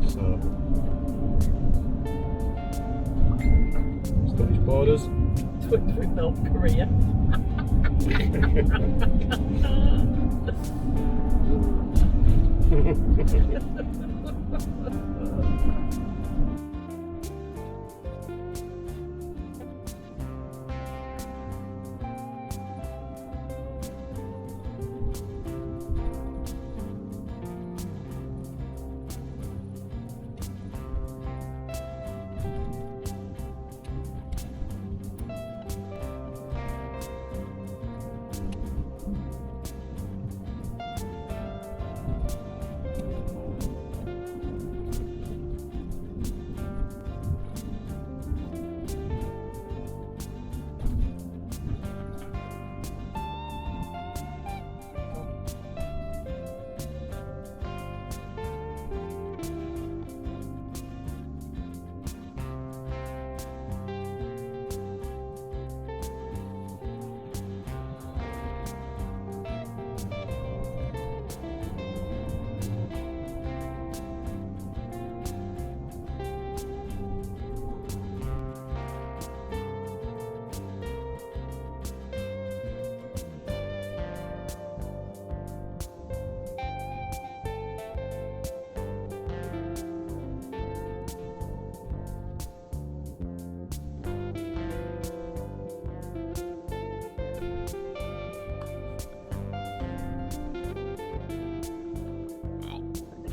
so Scottish borders. With North Korea.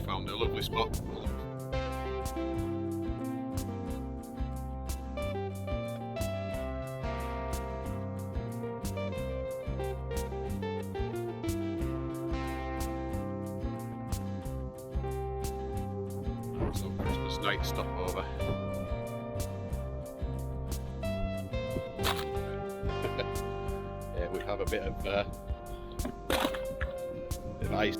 Found a lovely spot. So Christmas night stopover. Yeah, we have a bit of ice.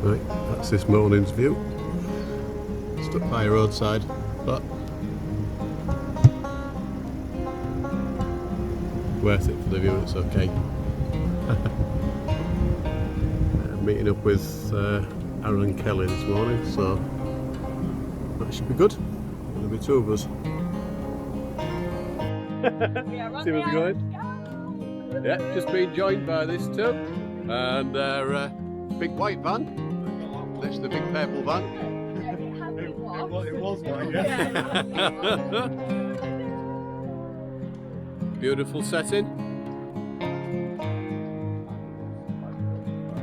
Right, that's this morning's view. Stuck by a roadside, but worth it for the view, it's okay. Meeting up with Aaron and Kelly this morning, so that should be good. There'll be two of us. See what's going? Yeah, just being joined by this two and their big white van. That's the big purple van. It was one, yeah. Beautiful setting.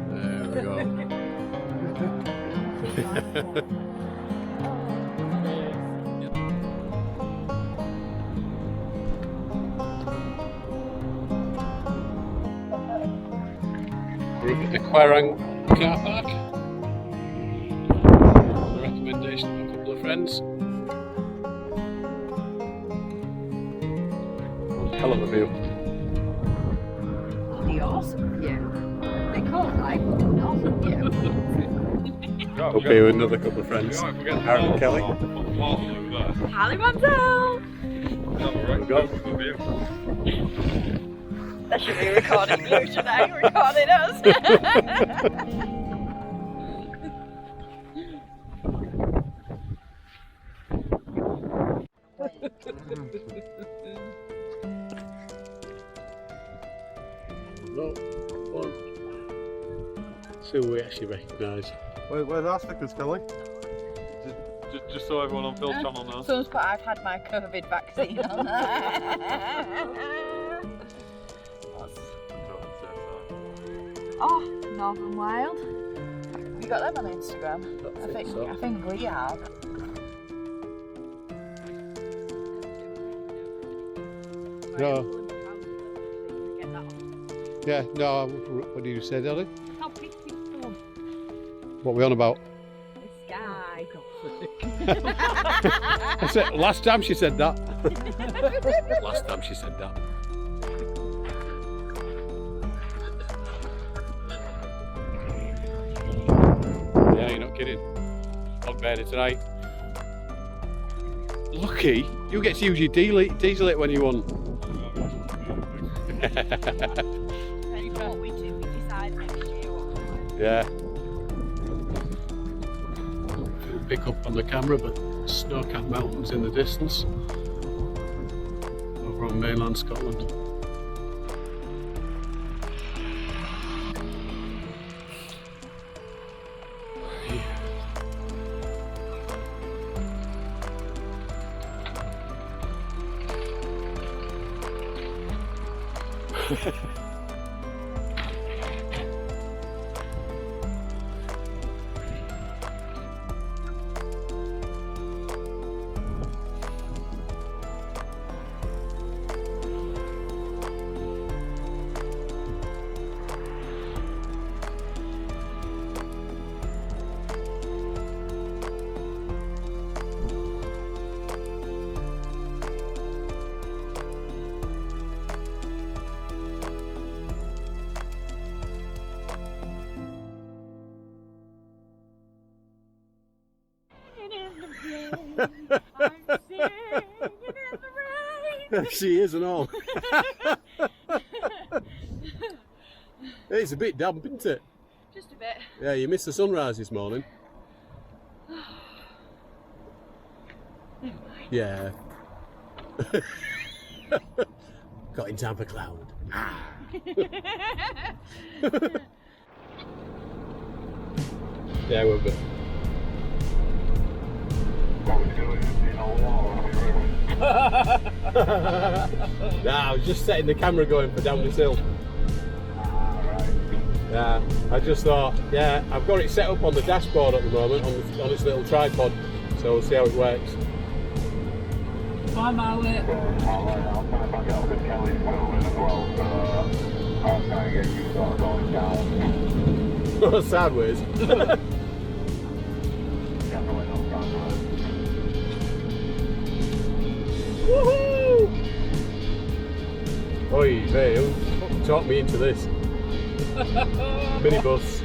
There we go. the Quarang car park. The recommendation of a couple of friends. Hell of a view. The awesome view. They call it like awesome view. Up here with another couple of friends. Aaron and Kelly. Harley vanzel. There we go. That should be recording you today, recording us. No, one. See who we actually recognise. Where's our stickers, Kelly? Just so everyone on Phil's channel knows. Someone's put, I've had my COVID vaccine on there. Oh, Northern Wild. Have you got them on Instagram? I think we have. No. Yeah, no, what did you say, Ellie? How pretty is the one? What are we on about? Skye. I said, last time she said that. Last time she said that. Yeah, you're not kidding. Not bad tonight. Lucky, you get to use your diesel it when you want. What we do, we decide next year what we want. Yeah. Pick up on the camera, but snow-capped mountains in the distance over on mainland Scotland. She is and all. It's a bit damp, isn't it? Just a bit. Yeah, you missed the sunrise this morning. Yeah. Got in time for cloud. Ah. Yeah, we're good. Nah, I was just setting the camera going for down this hill. Yeah, I just thought, yeah, I've got it set up on the dashboard at the moment on this little tripod, so we'll see how it works. Bye, Marley. Sideways. Woohoo! Oi, mate, who fucking talked me into this? Minibus.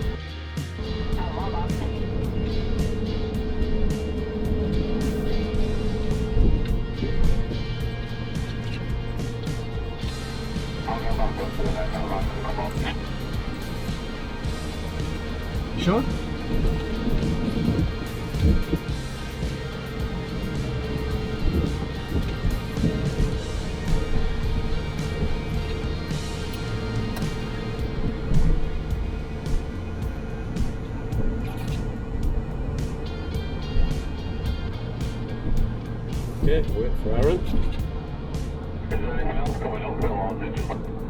You sure? Okay, wait for Aaron.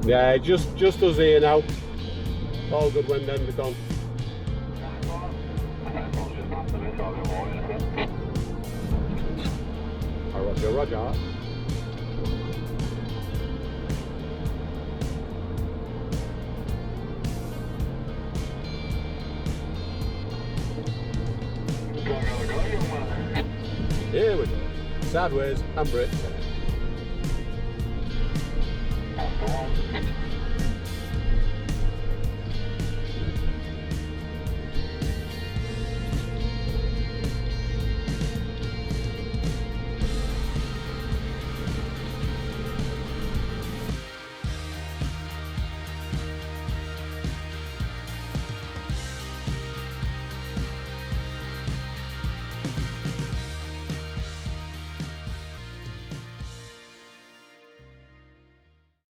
Yeah, just us here now. All good when then they're gone. Roger, Roger. Here we go. Sideways and brake.